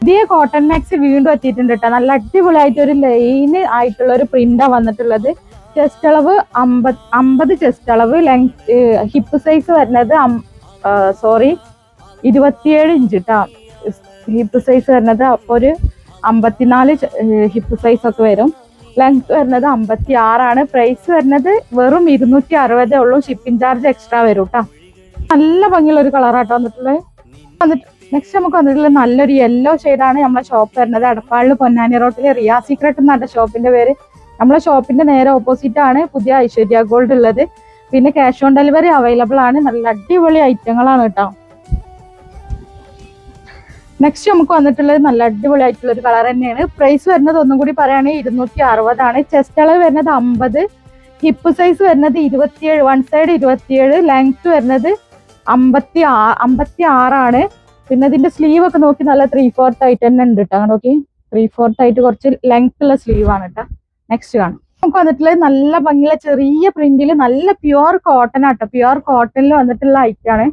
പുതിയ cotton maxi വീണ്ടും എത്തിയിട്ടുണ്ട് കേട്ടോ. നല്ല അടിപൊളിയായിട്ട് ഒരു ലൈന് ആയിട്ടുള്ള ഒരു പ്രിന്റാ വന്നിട്ടുള്ളത്. ചെസ്റ്റ് അളവ് 50 ചെസ്റ്റ് അളവ്. ലെങ്ത് ഹിപ്പ് സൈസ് വരുന്നത് 27 ഇഞ്ച് കേട്ടോ. ഹിപ്പ് സൈസ് വരുന്നത് അപ്പോൾ ഒരു 54 ഹിപ്പ് സൈസ് ഒക്കെ വരും. ലെങ്ത് വരുന്നത് 56 പ്രൈസ് വരുന്നത് വെറും 260 ഉള്ളൂ. ഷിപ്പിംഗ് ചാർജ് എക്സ്ട്രാ വരും കേട്ടോ. നല്ല ഭംഗിയുള്ള ഒരു കളറാട്ടോ വന്നിട്ടുള്ളത്. നെക്സ്റ്റ് നമുക്ക് വന്നിട്ടുള്ളത് നല്ലൊരു യെല്ലോ ഷെയ്ഡാണ്. നമ്മളെ ഷോപ്പ് വരുന്നത് എടപ്പാളിൽ പൊന്നാനി റോട്ടിലെ റിയ സീക്രട്ട് എന്നാണ് ഷോപ്പിന്റെ പേര്. നമ്മളെ ഷോപ്പിന്റെ നേരെ ഓപ്പോസിറ്റ് ആണ് പുതിയ ഐശ്വര്യ ഗോൾഡ് ഉള്ളത്. പിന്നെ ക്യാഷ് ഓൺ ഡെലിവറി അവൈലബിൾ ആണ്. നല്ല അടിപൊളി ഐറ്റങ്ങളാണ് കേട്ടോ. നെക്സ്റ്റ് നമുക്ക് വന്നിട്ടുള്ളത് നല്ല അടിപൊളി ആയിട്ടുള്ള ഒരു കളർ തന്നെയാണ്. പ്രൈസ് വരുന്നത് ഒന്നും കൂടി പറയുകയാണെങ്കിൽ 260. ചെസ്റ്റ് അളവ് വരുന്നത് 50, ഹിപ്പ് സൈസ് വരുന്നത് 27, വൺ സൈഡ് 27, ലെങ്ത് വരുന്നത് 56. പിന്നെ ഇതിന്റെ സ്ലീവ് ഒക്കെ നോക്കി നല്ല 3/4 ആയിട്ട് തന്നെ ഉണ്ട് കേട്ടോ. നോക്കി 3/4 ആയിട്ട് കുറച്ച് ലെങ്ത് ഉള്ള സ്ലീവ് ആണ് കേട്ടോ. നെക്സ്റ്റ് കാണാം. നമുക്ക് വന്നിട്ടുള്ളത് നല്ല ഭംഗിയുള്ള ചെറിയ പ്രിന്റിൽ നല്ല പ്യുവർ കോട്ടൺ ആട്ടോ. പ്യുവർ കോട്ടണിൽ വന്നിട്ടുള്ള ഐറ്റാണ്.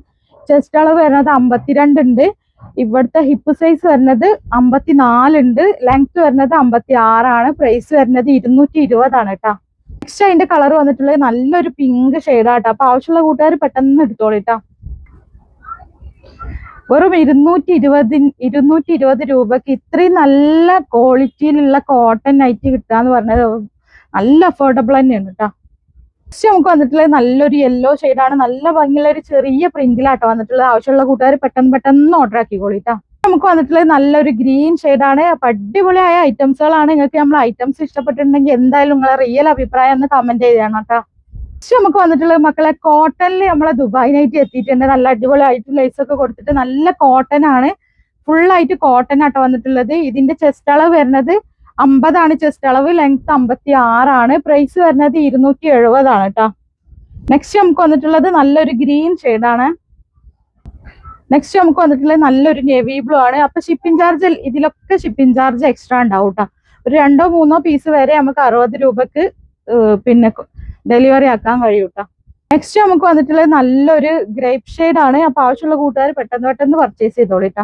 ചെസ്റ്റ് അളവ് വരുന്നത് 52 ഉണ്ട്. ഇവിടുത്തെ ഹിപ്പ് സൈസ് വരുന്നത് 54 ഉണ്ട്. ലെങ്ത് വരുന്നത് 56. പ്രൈസ് വരുന്നത് 220 കേട്ടോ. നെക്സ്റ്റ് അതിന്റെ കളർ വന്നിട്ടുള്ളത് നല്ലൊരു പിങ്ക് ഷെയ്ഡാട്ടോ. അപ്പൊ ആവശ്യമുള്ള കൂട്ടുകാർ പെട്ടെന്ന് എടുത്തോളിട്ടോ. വെറും 220 രൂപക്ക് ഇത്രയും നല്ല ക്വാളിറ്റിയിലുള്ള കോട്ടൺ നൈറ്റ് കിട്ടാന്ന് പറഞ്ഞത് നല്ല അഫോർഡബിൾ തന്നെയാണ് കേട്ടോ. നെക്സ്റ്റ് നമുക്ക് വന്നിട്ടുള്ളത് നല്ലൊരു യെല്ലോ ഷെയ്ഡാണ്. നല്ല ഭംഗിയുള്ള ഒരു ചെറിയ പ്രിന്റിലാട്ടോ വന്നിട്ടുള്ളത്. ആവശ്യമുള്ള കൂട്ടുകാർ പെട്ടെന്ന് ഓർഡർ ആക്കിക്കോളിട്ടോ. നമുക്ക് വന്നിട്ടുള്ളത് നല്ലൊരു ഗ്രീൻ ഷെയ്ഡാണ്. അപ്പൊ അടിപൊളിയായ ഐറ്റംസുകളാണ്. നിങ്ങൾക്ക് നമ്മൾ ഐറ്റംസ് ഇഷ്ടപ്പെട്ടിട്ടുണ്ടെങ്കിൽ എന്തായാലും നിങ്ങളെ റിയൽ അഭിപ്രായം ഒന്ന് കമന്റ് ചെയ്യണം കേട്ടോ. നമുക്ക് വന്നിട്ടുള്ളത് മക്കളെ കോട്ടണിൽ നമ്മളെ ദുബായ് നൈറ്റ് എത്തിയിട്ടുണ്ട്. നല്ല അടിപൊളിയായിട്ട് ലൈസ് ഒക്കെ കൊടുത്തിട്ട് നല്ല കോട്ടൺ ആണ്. ഫുൾ ആയിട്ട് കോട്ടൺ ആട്ടോ വന്നിട്ടുള്ളത്. ഇതിന്റെ ചെസ്റ്റ് അളവ് വരുന്നത് 50 ചെസ്റ്റ് അളവ്. ലെങ്ത് 56. പ്രൈസ് വരുന്നത് 270 കേട്ടോ. നെക്സ്റ്റ് നമുക്ക് വന്നിട്ടുള്ളത് നല്ലൊരു ഗ്രീൻ ഷെയ്ഡാണ്. നെക്സ്റ്റ് നമുക്ക് വന്നിട്ടുള്ളത് നല്ലൊരു നേവി ബ്ലൂ ആണ്. അപ്പൊ ഷിപ്പിംഗ് ചാർജ് ഇതിലൊക്കെ ഷിപ്പിംഗ് ചാർജ് എക്സ്ട്രാ ഉണ്ടാവും കേട്ടോ. ഒരു 2-3 പീസ് വരെ നമുക്ക് 60 രൂപക്ക് പിന്നെ ഡെലിവറി ആക്കാൻ കഴിയും കേട്ടോ. നെക്സ്റ്റ് നമുക്ക് വന്നിട്ടുള്ളത് നല്ലൊരു ഗ്രേപ്പ് ഷെയ്ഡ് ആണ്. അപ്പൊ ആവശ്യമുള്ള കൂട്ടുകാർ പെട്ടെന്ന് പർച്ചേസ് ചെയ്തോളിട്ടോ.